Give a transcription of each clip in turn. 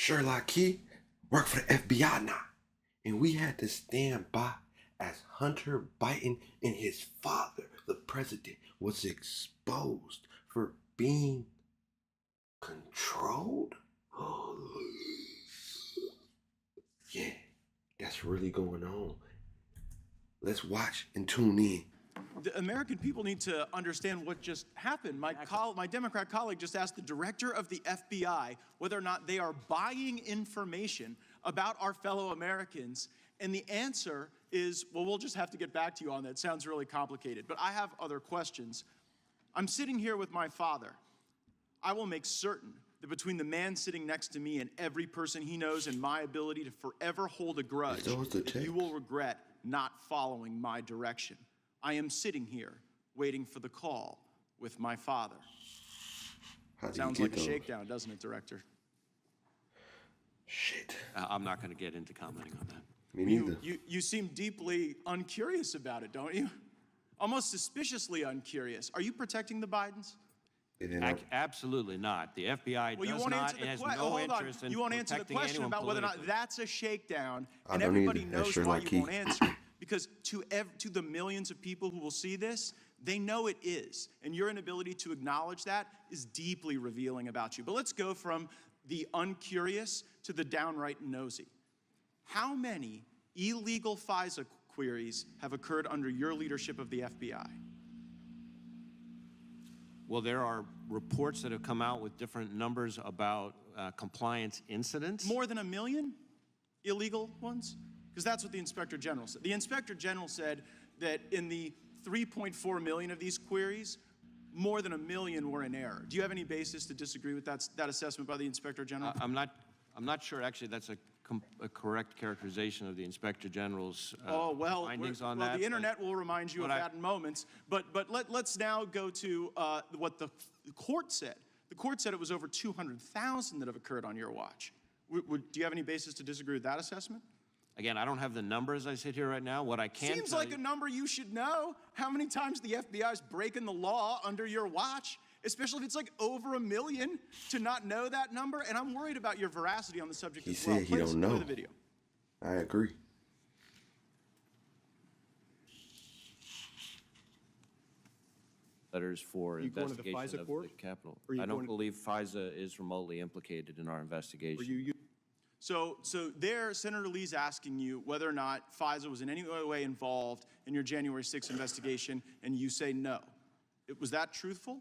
Sherlock Key worked for the FBI now, and we had to stand by as Hunter Biden and his father, the president, was exposed for being controlled. Yeah, that's really going on. Let's watch and tune in. The American people need to understand what just happened. My Democrat colleague just asked the director of the FBI whether or not they are buying information about our fellow Americans. And the answer is, well, we'll just have to get back to you on that. It sounds really complicated. But I have other questions. I'm sitting here with my father. I will make certain that between the man sitting next to me and every person he knows and my ability to forever hold a grudge, that you will regret not following my direction. I am sitting here waiting for the call with my father. Sounds like a shakedown, doesn't it, Director? Shit. I'm not going to get into commenting on that. Me neither. You seem deeply uncurious about it, don't you? Almost suspiciously uncurious. Are you protecting the Bidens? Absolutely not. The FBI does not and has no interest in You won't answer the question about whether or not that's a shakedown, and everybody knows why you won't answer. Because to the millions of people who will see this, they know it is. And your inability to acknowledge that is deeply revealing about you. But let's go from the uncurious to the downright nosy. How many illegal FISA queries have occurred under your leadership of the FBI? Well, there are reports that have come out with different numbers about compliance incidents. More than 1 million illegal ones? Because that's what the Inspector General said. The Inspector General said that in the 3.4 million of these queries, more than 1 million were in error. Do you have any basis to disagree with that assessment by the Inspector General? I'm not sure actually that's a correct characterization of the Inspector General's findings on that. The internet will remind you of that in moments. But let's now go to what the court said. The court said it was over 200,000 that have occurred on your watch. Do you have any basis to disagree with that assessment? Again, I don't have the number as I sit here right now. What I can Seems like a number you should know. How many times the FBI is breaking the law under your watch? Especially if it's like over 1 million, to not know that number. And I'm worried about your veracity on the subject as well. He said he don't know. Play the video. I agree. Letters for investigation of the Capitol. I don't believe FISA is remotely implicated in our investigation. So there, Senator Lee's asking you whether or not FISA was in any way involved in your January 6th investigation, and you say no. Was that truthful?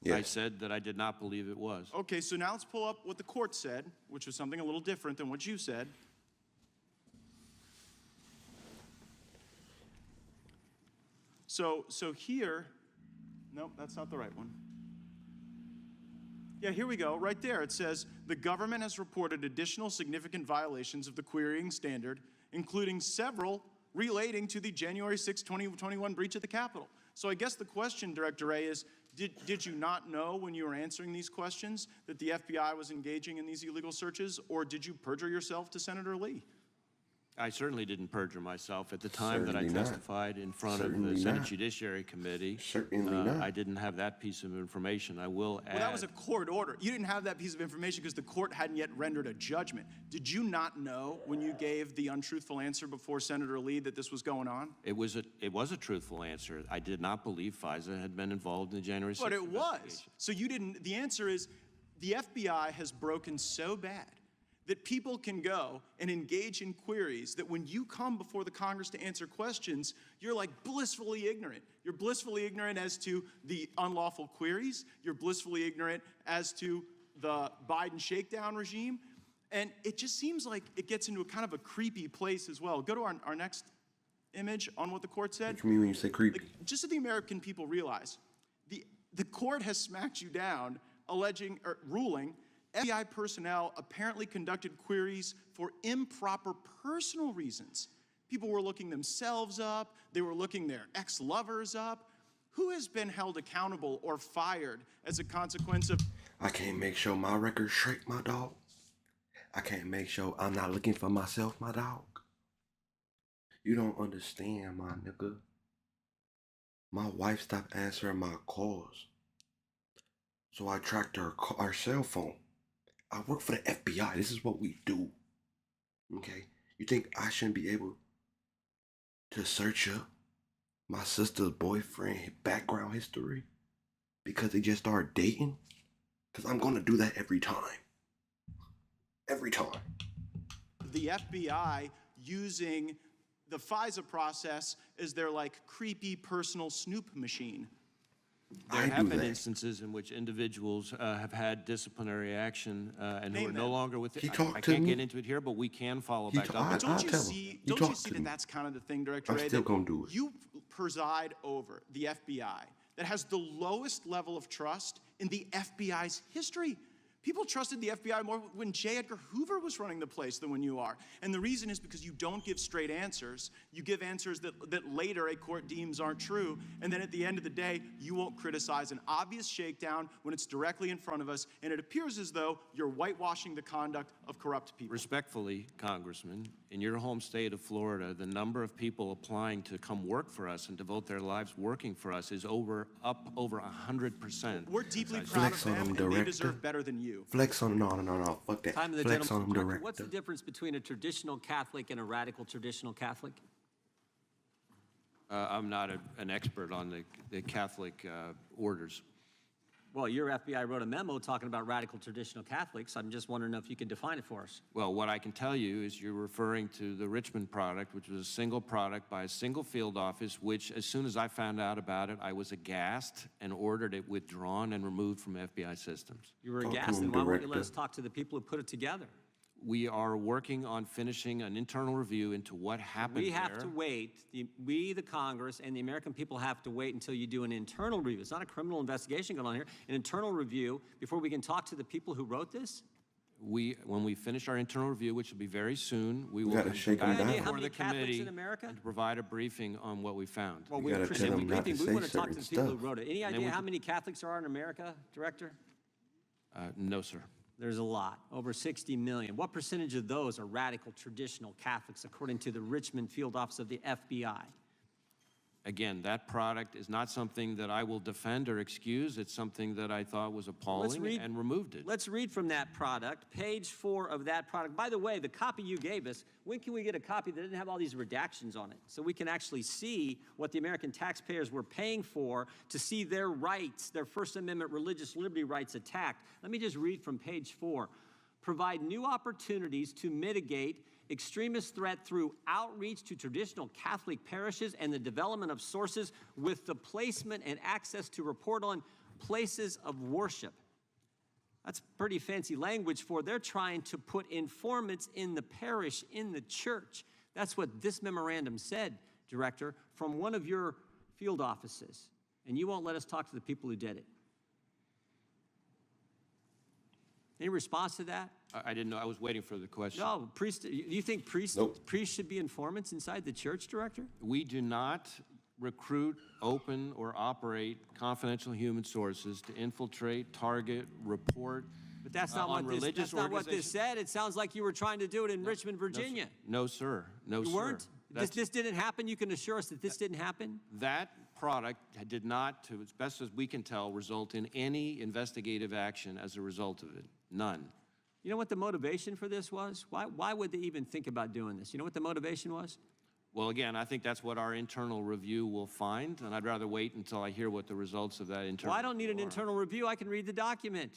Yes. I said that I did not believe it was. Okay, so now let's pull up what the court said, which was something a little different than what you said. So here, nope, that's not the right one. Yeah, here we go. Right there, it says, the government has reported additional significant violations of the querying standard, including several relating to the January 6, 2021 breach of the Capitol. So I guess the question, Director Wray, is, did you not know when you were answering these questions that the FBI was engaging in these illegal searches, or did you perjure yourself to Senator Lee? I certainly didn't perjure myself at the time that I testified in front of the Senate Judiciary Committee. Certainly not. I didn't have that piece of information. I will add. Well, that was a court order. You didn't have that piece of information because the court hadn't yet rendered a judgment. Did you not know when you gave the untruthful answer before Senator Lee that this was going on? It was a truthful answer. I did not believe FISA had been involved in the January 6th But it was. investigation. So you didn't. The answer is the FBI has broken so bad that people can go and engage in queries that when you come before the Congress to answer questions, you're like blissfully ignorant. You're blissfully ignorant as to the unlawful queries. You're blissfully ignorant as to the Biden shakedown regime. And it just seems like it gets into a kind of a creepy place as well. Go to our next image on what the court said. What do you mean when you say creepy? Just so the American people realize, the court has smacked you down, ruling FBI personnel apparently conducted queries for improper personal reasons. People were looking themselves up. They were looking their ex-lovers up. Who has been held accountable or fired as a consequence of... I can't make sure my records straight, my dog. I can't make sure I'm not looking for myself, my dog. You don't understand, my nigga. My wife stopped answering my calls. So I tracked her cell phone. I work for the FBI. This is what we do. Okay? You think I shouldn't be able to search up my sister's boyfriend background history because they just started dating? Because I'm going to do that every time. Every time. The FBI using the FISA process as their like creepy personal snoop machine. There have been instances in which individuals have had disciplinary action and who are no longer with it. I can't get into it here, but we can follow back up. Don't you see that that's kind of the thing, Director Wray? I'm still going to do it. You preside over the FBI that has the lowest level of trust in the FBI's history. People trusted the FBI more when J. Edgar Hoover was running the place than when you are. And the reason is because you don't give straight answers. You give answers that later a court deems aren't true. And then at the end of the day, you won't criticize an obvious shakedown when it's directly in front of us. And it appears as though you're whitewashing the conduct of corrupt people. Respectfully, Congressman, in your home state of Florida, the number of people applying to come work for us and devote their lives working for us is up over 100%. We're deeply proud of them, and they deserve better than you. Flex on no, fuck that. Time of the Flex on gentleman. them, Director. What's the difference between a traditional Catholic and a radical traditional Catholic? I'm not an expert on the Catholic orders. Well, your FBI wrote a memo talking about radical traditional Catholics. I'm just wondering if you could define it for us. Well, what I can tell you is you're referring to the Richmond product, which was a single product by a single field office, which as soon as I found out about it, I was aghast and ordered it withdrawn and removed from FBI systems. You were aghast, and why won't you let us talk to the people who put it together? We are working on finishing an internal review into what happened there. We have to wait. We, the Congress, and the American people have to wait until you do an internal review. It's not a criminal investigation going on here. An internal review before we can talk to the people who wrote this? When we finish our internal review, which will be very soon, we will come back before the committee in America? And provide a briefing on what we found. Well, we appreciate the briefing. We want to talk to the people who wrote it. Any idea how many Catholics there are in America, Director? No, sir. There's a lot, over 60 million. What percentage of those are radical traditional Catholics, according to the Richmond Field Office of the FBI? Again, that product is not something that I will defend or excuse. It's something that I thought was appalling and removed it. Let's read from that product, page 4 of that product. By the way, the copy you gave us, when can we get a copy that didn't have all these redactions on it so we can actually see what the American taxpayers were paying for to see their rights, their First Amendment religious liberty rights attacked? Let me just read from page 4. Provide new opportunities to mitigate extremist threat through outreach to traditional Catholic parishes and the development of sources with the placement and access to report on places of worship. That's pretty fancy language for they're trying to put informants in the parish, in the church. That's what this memorandum said, Director, from one of your field offices. And you won't let us talk to the people who did it. Any response to that? I didn't know. I was waiting for the question. No, priests. You think priests should be informants inside the church, Director? We do not recruit, open, or operate confidential human sources to infiltrate, target, report. But that's not what this said. It sounds like you were trying to do it in Richmond, Virginia. No, sir. No, sir. You weren't? This didn't happen? You can assure us that this didn't happen? That product did not, to as best as we can tell, result in any investigative action as a result of it. None. You know what the motivation for this was? Why would they even think about doing this? You know what the motivation was? Well, again, I think that's what our internal review will find, and I'd rather wait until I hear what the results of that internal review are. Well, I don't need an internal review. I can read the document.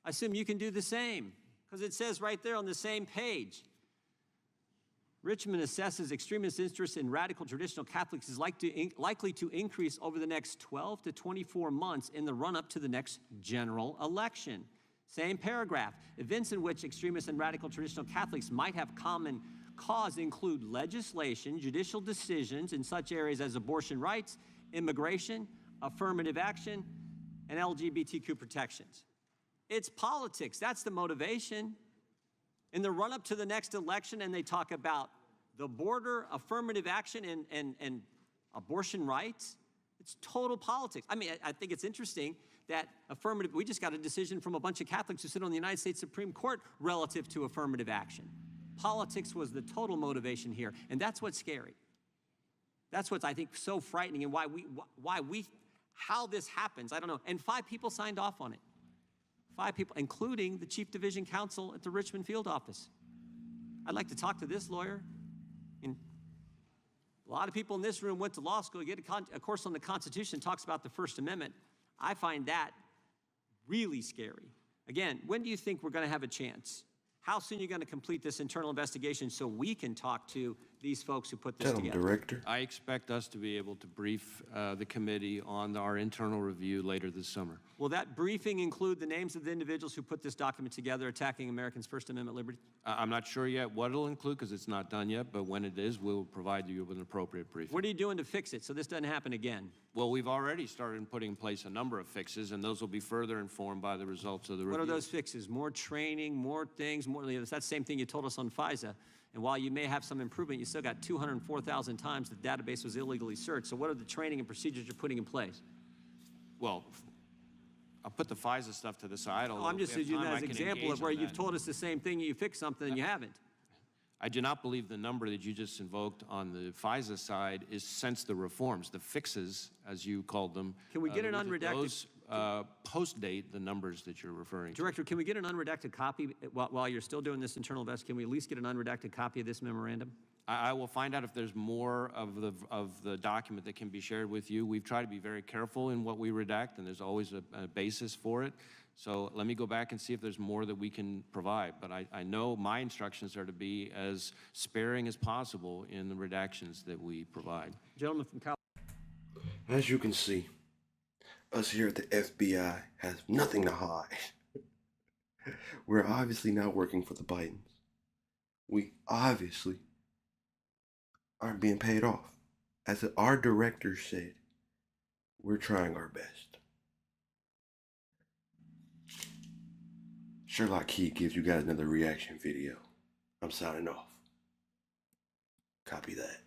I assume you can do the same, because it says right there on the same page. Richmond assesses extremist interest in radical traditional Catholics is likely to increase over the next 12 to 24 months in the run-up to the next general election. Same paragraph. Events in which extremist and radical traditional Catholics might have common cause include legislation, judicial decisions in such areas as abortion rights, immigration, affirmative action, and LGBTQ protections. It's politics. That's the motivation. In the run-up to the next election, and they talk about the border, affirmative action, and abortion rights, it's total politics. I mean, I think it's interesting that we just got a decision from a bunch of Catholics who sit on the United States Supreme Court relative to affirmative action. Politics was the total motivation here, and that's what's scary. That's what's, I think, so frightening, and how this happens, I don't know. And 5 people signed off on it. 5 people, including the chief division counsel at the Richmond field office. I'd like to talk to this lawyer. And a lot of people in this room went to law school, get a course on the Constitution, talks about the First Amendment. I find that really scary. Again, when do you think we're going to have a chance? How soon are you going to complete this internal investigation so we can talk to these folks who put this Tell them, together? Director. I expect us to be able to brief the committee on our internal review later this summer. Will that briefing include the names of the individuals who put this document together attacking Americans' First Amendment liberty? I'm not sure yet what it'll include because it's not done yet, but when it is, we'll provide you with an appropriate briefing. What are you doing to fix it so this doesn't happen again? Well, we've already started putting in place a number of fixes, and those will be further informed by the results of the review. What are those fixes? More training, more things, more. It's that same thing you told us on FISA. And while you may have some improvement, you still got 204,000 times the database was illegally searched. So what are the training and procedures you're putting in place? Well, I'll put the FISA stuff to the side. I'm just using that as an example of where you've told us the same thing, you fixed something and you haven't. I do not believe the number that you just invoked on the FISA side is since the reforms, the fixes, as you called them. Can we get an unredacted? Those post-date the numbers that you're referring to. Director, can we get an unredacted copy while you're still doing this internal investigation? Can we at least get an unredacted copy of this memorandum? I will find out if there's more of the document that can be shared with you. We've tried to be very careful in what we redact, and there's always a basis for it. So let me go back and see if there's more that we can provide. But I know my instructions are to be as sparing as possible in the redactions that we provide. Gentleman from Cal. As you can see, us here at the FBI has nothing to hide. We're obviously not working for the Bidens. We obviously aren't being paid off. As our director said, we're trying our best. Sherlock Key gives you guys another reaction video. I'm signing off. Copy that.